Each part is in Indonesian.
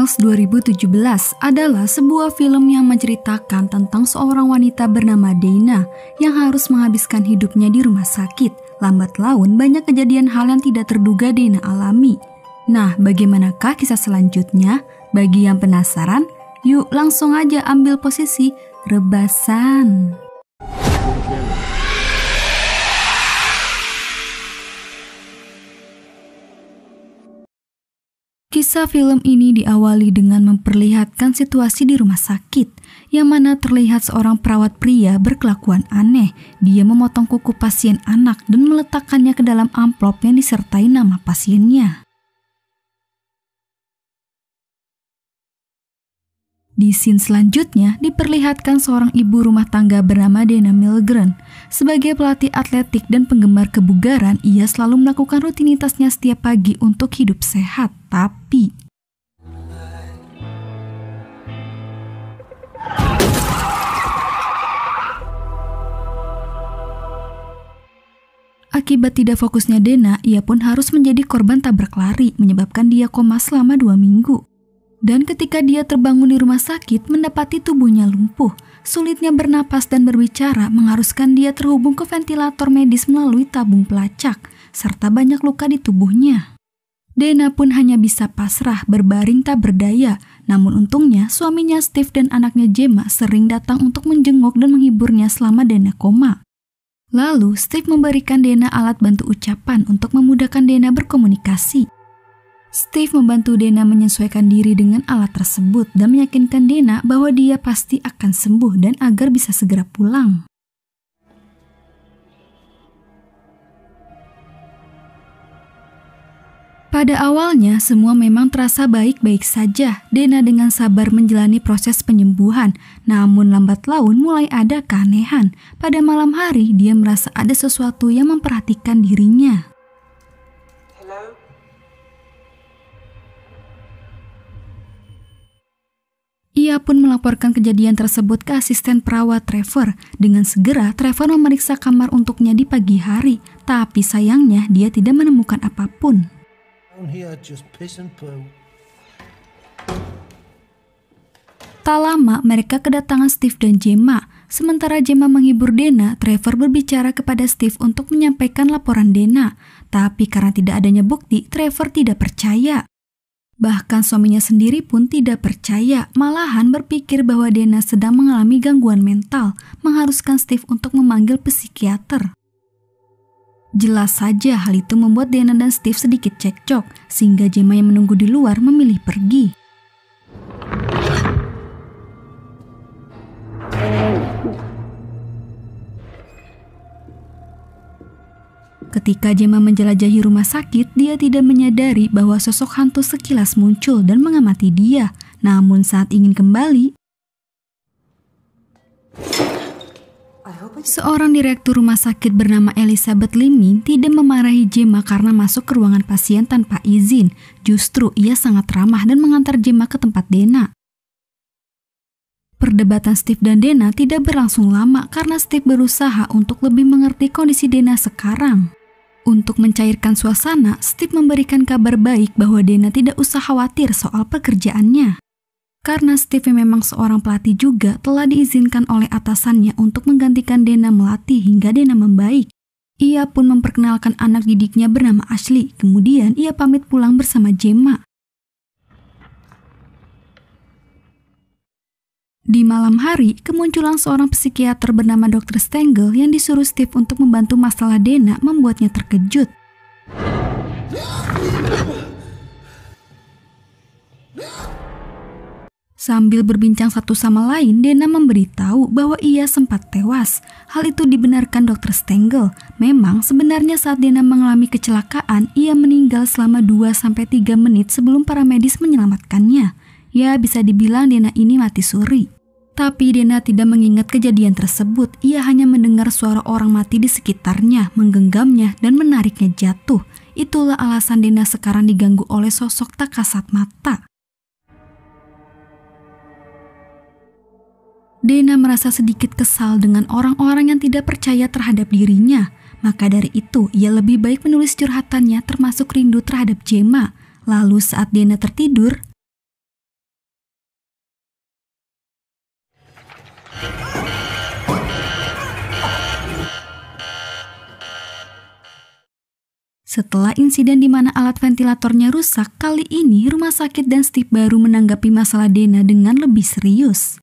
Miles 2017 adalah sebuah film yang menceritakan tentang seorang wanita bernama Dana yang harus menghabiskan hidupnya di rumah sakit. Lambat laun banyak kejadian hal yang tidak terduga Dana alami. Nah, bagaimanakah kisah selanjutnya? Bagi yang penasaran, yuk langsung aja ambil posisi rebasan. Kisah film ini diawali dengan memperlihatkan situasi di rumah sakit, yang mana terlihat seorang perawat pria berkelakuan aneh. Dia memotong kuku pasien anak dan meletakkannya ke dalam amplop yang disertai nama pasiennya. Di scene selanjutnya diperlihatkan seorang ibu rumah tangga bernama Dana Milgren. Sebagai pelatih atletik dan penggemar kebugaran, ia selalu melakukan rutinitasnya setiap pagi untuk hidup sehat. Tapi akibat tidak fokusnya Dana, ia pun harus menjadi korban tabrak lari, menyebabkan dia koma selama 2 minggu. Dan ketika dia terbangun di rumah sakit, mendapati tubuhnya lumpuh. Sulitnya bernapas dan berbicara mengharuskan dia terhubung ke ventilator medis melalui tabung pelacak, serta banyak luka di tubuhnya. Dana pun hanya bisa pasrah berbaring tak berdaya. Namun untungnya suaminya Steve dan anaknya Gemma sering datang untuk menjenguk dan menghiburnya selama Dana koma. Lalu Steve memberikan Dana alat bantu ucapan untuk memudahkan Dana berkomunikasi. Steve membantu Dana menyesuaikan diri dengan alat tersebut dan meyakinkan Dana bahwa dia pasti akan sembuh dan agar bisa segera pulang. Pada awalnya semua memang terasa baik-baik saja. Dana dengan sabar menjalani proses penyembuhan, namun lambat laun mulai ada keanehan. Pada malam hari dia merasa ada sesuatu yang memperhatikan dirinya. Ia pun melaporkan kejadian tersebut ke asisten perawat Trevor. Dengan segera, Trevor memeriksa kamar untuknya di pagi hari. Tapi sayangnya, dia tidak menemukan apapun. Tak lama, mereka kedatangan Steve dan Gemma. Sementara Gemma menghibur Dana, Trevor berbicara kepada Steve untuk menyampaikan laporan Dana. Tapi karena tidak adanya bukti, Trevor tidak percaya. Bahkan suaminya sendiri pun tidak percaya, malahan berpikir bahwa Dana sedang mengalami gangguan mental, mengharuskan Steve untuk memanggil psikiater. Jelas saja hal itu membuat Dana dan Steve sedikit cekcok, sehingga Gemma yang menunggu di luar memilih pergi. Ketika Gemma menjelajahi rumah sakit, dia tidak menyadari bahwa sosok hantu sekilas muncul dan mengamati dia. Namun saat ingin kembali, seorang direktur rumah sakit bernama Elizabeth Liming tidak memarahi Gemma karena masuk ke ruangan pasien tanpa izin. Justru ia sangat ramah dan mengantar Gemma ke tempat Dana. Perdebatan Steve dan Dana tidak berlangsung lama karena Steve berusaha untuk lebih mengerti kondisi Dana sekarang. Untuk mencairkan suasana, Steve memberikan kabar baik bahwa Dana tidak usah khawatir soal pekerjaannya. Karena Steve yang memang seorang pelatih juga telah diizinkan oleh atasannya untuk menggantikan Dana melatih hingga Dana membaik. Ia pun memperkenalkan anak didiknya bernama Ashley, kemudian ia pamit pulang bersama Gemma. Di malam hari, kemunculan seorang psikiater bernama Dr. Stengel yang disuruh Steve untuk membantu masalah Dana membuatnya terkejut. Sambil berbincang satu sama lain, Dana memberitahu bahwa ia sempat tewas. Hal itu dibenarkan Dr. Stengel. Memang sebenarnya saat Dana mengalami kecelakaan, ia meninggal selama 2-3 menit sebelum para medis menyelamatkannya. Ya, bisa dibilang Dana ini mati suri. Tapi Dana tidak mengingat kejadian tersebut. Ia hanya mendengar suara orang mati di sekitarnya, menggenggamnya, dan menariknya jatuh. Itulah alasan Dana sekarang diganggu oleh sosok tak kasat mata. Dana merasa sedikit kesal dengan orang-orang yang tidak percaya terhadap dirinya. Maka dari itu, ia lebih baik menulis curhatannya termasuk rindu terhadap Gemma. Lalu saat Dana tertidur, Setelah insiden di mana alat ventilatornya rusak, kali ini rumah sakit dan Steve baru menanggapi masalah Dana dengan lebih serius.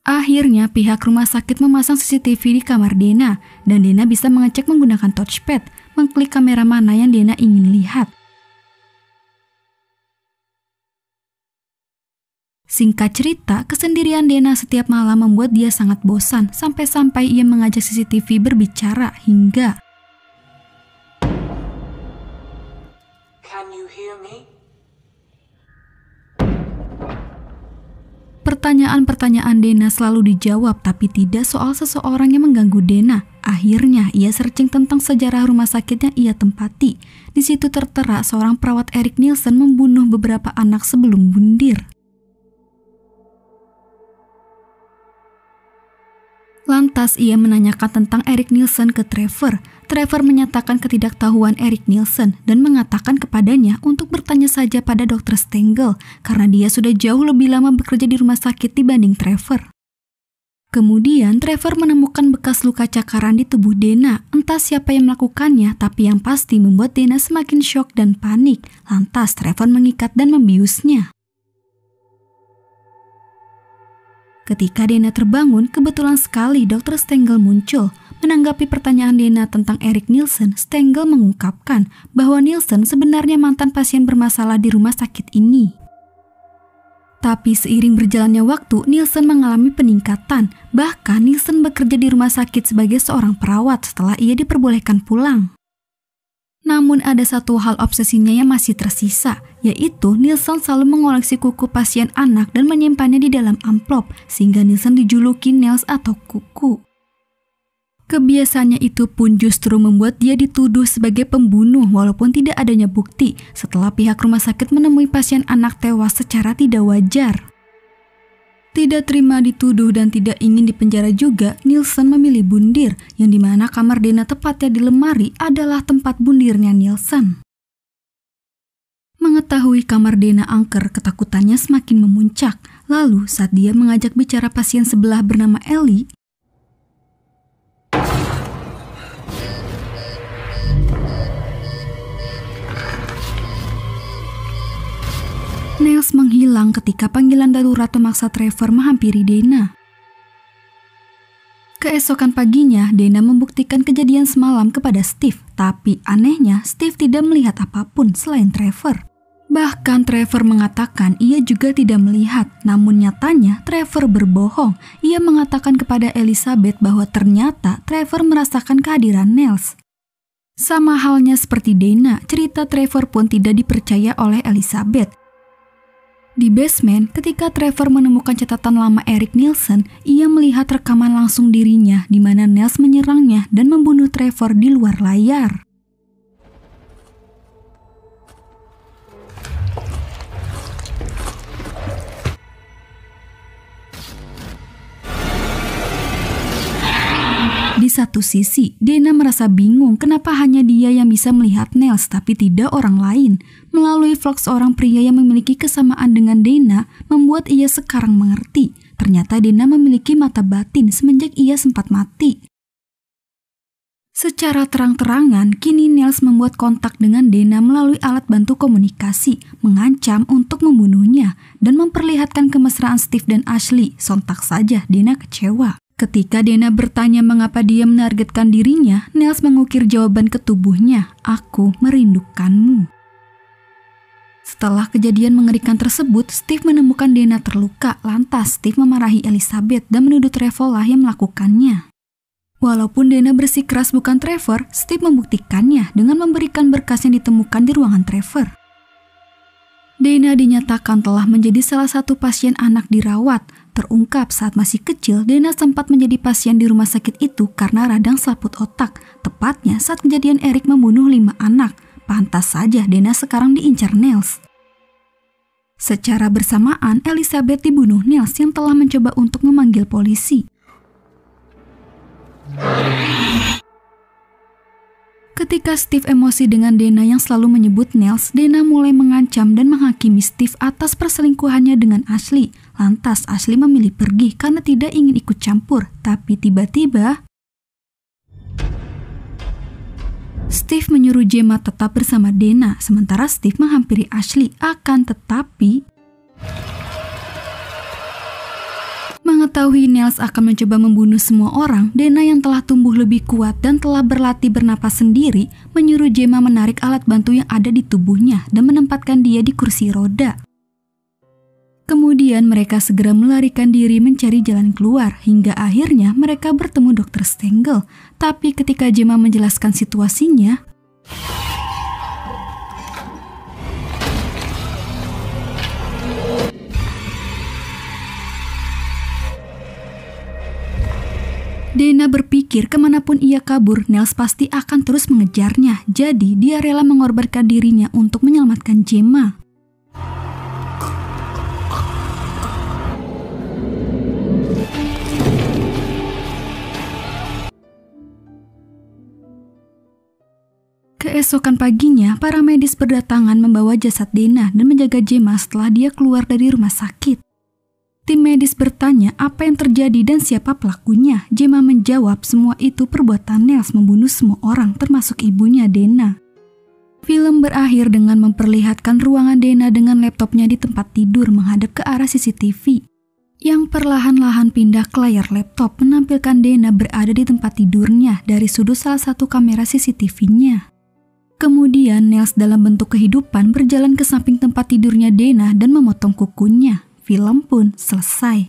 Akhirnya pihak rumah sakit memasang CCTV di kamar Dana, dan Dana bisa mengecek menggunakan touchpad, mengklik kamera mana yang Dana ingin lihat. Singkat cerita, kesendirian Dana setiap malam membuat dia sangat bosan, sampai-sampai ia mengajak CCTV berbicara hingga Can you hear me? Pertanyaan-pertanyaan Dana selalu dijawab, tapi tidak soal seseorang yang mengganggu Dana. Akhirnya, ia searching tentang sejarah rumah sakit yang ia tempati. Di situ tertera seorang perawat Erik Nielsen membunuh beberapa anak sebelum bundir. Lantas ia menanyakan tentang Erik Nielsen ke Trevor. Trevor menyatakan ketidaktahuan Erik Nielsen dan mengatakan kepadanya untuk bertanya saja pada Dr. Stengel karena dia sudah jauh lebih lama bekerja di rumah sakit dibanding Trevor. Kemudian Trevor menemukan bekas luka cakaran di tubuh Dana. Entah siapa yang melakukannya, tapi yang pasti membuat Dana semakin syok dan panik. Lantas Trevor mengikat dan membiusnya. Ketika Dana terbangun, kebetulan sekali Dr. Stengel muncul. Menanggapi pertanyaan Dana tentang Erik Nielsen, Stengel mengungkapkan bahwa Nielsen sebenarnya mantan pasien bermasalah di rumah sakit ini. Tapi seiring berjalannya waktu, Nielsen mengalami peningkatan. Bahkan Nielsen bekerja di rumah sakit sebagai seorang perawat setelah ia diperbolehkan pulang. Namun ada satu hal obsesinya yang masih tersisa, yaitu Nielsen selalu mengoleksi kuku pasien anak dan menyimpannya di dalam amplop, sehingga Nielsen dijuluki Nels atau kuku. Kebiasaannya itu pun justru membuat dia dituduh sebagai pembunuh walaupun tidak adanya bukti setelah pihak rumah sakit menemui pasien anak tewas secara tidak wajar. Tidak terima dituduh dan tidak ingin dipenjara juga, Nielsen memilih bundir, yang dimana kamar Dana tepatnya di lemari adalah tempat bundirnya Nielsen. Mengetahui kamar Dana angker, ketakutannya semakin memuncak. Lalu saat dia mengajak bicara pasien sebelah bernama Ellie, Nels menghilang ketika panggilan darurat memaksa Trevor menghampiri Dana. Keesokan paginya, Dana membuktikan kejadian semalam kepada Steve, tapi anehnya Steve tidak melihat apapun selain Trevor. Bahkan Trevor mengatakan ia juga tidak melihat, namun nyatanya Trevor berbohong. Ia mengatakan kepada Elizabeth bahwa ternyata Trevor merasakan kehadiran Nels. Sama halnya seperti Dana, cerita Trevor pun tidak dipercaya oleh Elizabeth. Di basement, ketika Trevor menemukan catatan lama Erik Nielsen, ia melihat rekaman langsung dirinya di mana Nels menyerangnya dan membunuh Trevor di luar layar. Di satu sisi, Dana merasa bingung kenapa hanya dia yang bisa melihat Nels tapi tidak orang lain. Melalui vlog seorang pria yang memiliki kesamaan dengan Dana, membuat ia sekarang mengerti. Ternyata Dana memiliki mata batin semenjak ia sempat mati. Secara terang-terangan, kini Nels membuat kontak dengan Dana melalui alat bantu komunikasi, mengancam untuk membunuhnya, dan memperlihatkan kemesraan Steve dan Ashley. Sontak saja Dana kecewa. Ketika Dana bertanya mengapa dia menargetkan dirinya, Nels mengukir jawaban ke tubuhnya, "Aku merindukanmu." Setelah kejadian mengerikan tersebut, Steve menemukan Dana terluka. Lantas Steve memarahi Elizabeth dan menuduh Trevor lah yang melakukannya. Walaupun Dana bersikeras bukan Trevor, Steve membuktikannya dengan memberikan berkas yang ditemukan di ruangan Trevor. Dana dinyatakan telah menjadi salah satu pasien anak dirawat. Terungkap saat masih kecil, Dana sempat menjadi pasien di rumah sakit itu karena radang selaput otak. Tepatnya saat kejadian Erik membunuh 5 anak. Pantas saja Dana sekarang diincar Nels. Secara bersamaan, Elizabeth dibunuh Nels yang telah mencoba untuk memanggil polisi. Ketika Steve emosi dengan Dana yang selalu menyebut Nels, Dana mulai mengancam dan menghakimi Steve atas perselingkuhannya dengan Ashley. Lantas Ashley memilih pergi karena tidak ingin ikut campur. Tapi tiba-tiba Steve menyuruh Gemma tetap bersama Dana, sementara Steve menghampiri Ashley. Akan tetapi, mengetahui Niles akan mencoba membunuh semua orang, Dana yang telah tumbuh lebih kuat dan telah berlatih bernapas sendiri, menyuruh Gemma menarik alat bantu yang ada di tubuhnya dan menempatkan dia di kursi roda. Kemudian mereka segera melarikan diri mencari jalan keluar, hingga akhirnya mereka bertemu Dr. Stengel. Tapi ketika Gemma menjelaskan situasinya, Dana berpikir kemanapun ia kabur, Niles pasti akan terus mengejarnya. Jadi dia rela mengorbankan dirinya untuk menyelamatkan Gemma. Keesokan paginya, para medis berdatangan membawa jasad Dana dan menjaga Gemma setelah dia keluar dari rumah sakit. Tim medis bertanya apa yang terjadi dan siapa pelakunya. Gemma menjawab semua itu perbuatan Niles membunuh semua orang termasuk ibunya Dana. Film berakhir dengan memperlihatkan ruangan Dana dengan laptopnya di tempat tidur menghadap ke arah CCTV. Yang perlahan-lahan pindah ke layar laptop menampilkan Dana berada di tempat tidurnya dari sudut salah satu kamera CCTV-nya. Kemudian Niles dalam bentuk kehidupan berjalan ke samping tempat tidurnya Dana dan memotong kukunya. Film pun selesai.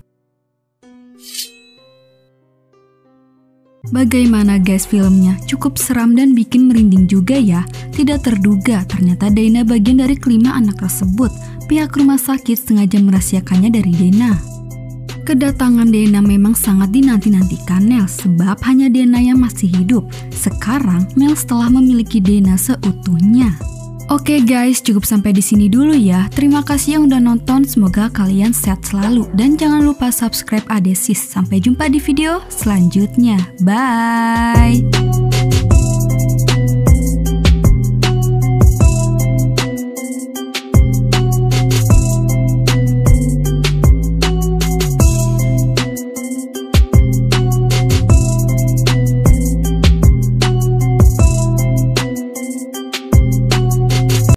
Bagaimana guys filmnya? Cukup seram dan bikin merinding juga ya. Tidak terduga ternyata Dana bagian dari kelima anak tersebut. Pihak rumah sakit sengaja merahasiakannya dari Dana. Kedatangan Dana memang sangat dinanti-nantikan Niles sebab hanya Dana yang masih hidup. Sekarang Niles telah memiliki Dana seutuhnya. Oke guys, cukup sampai di sini dulu ya. Terima kasih yang udah nonton, semoga kalian sehat selalu dan jangan lupa subscribe Adesis. Sampai jumpa di video selanjutnya. Bye.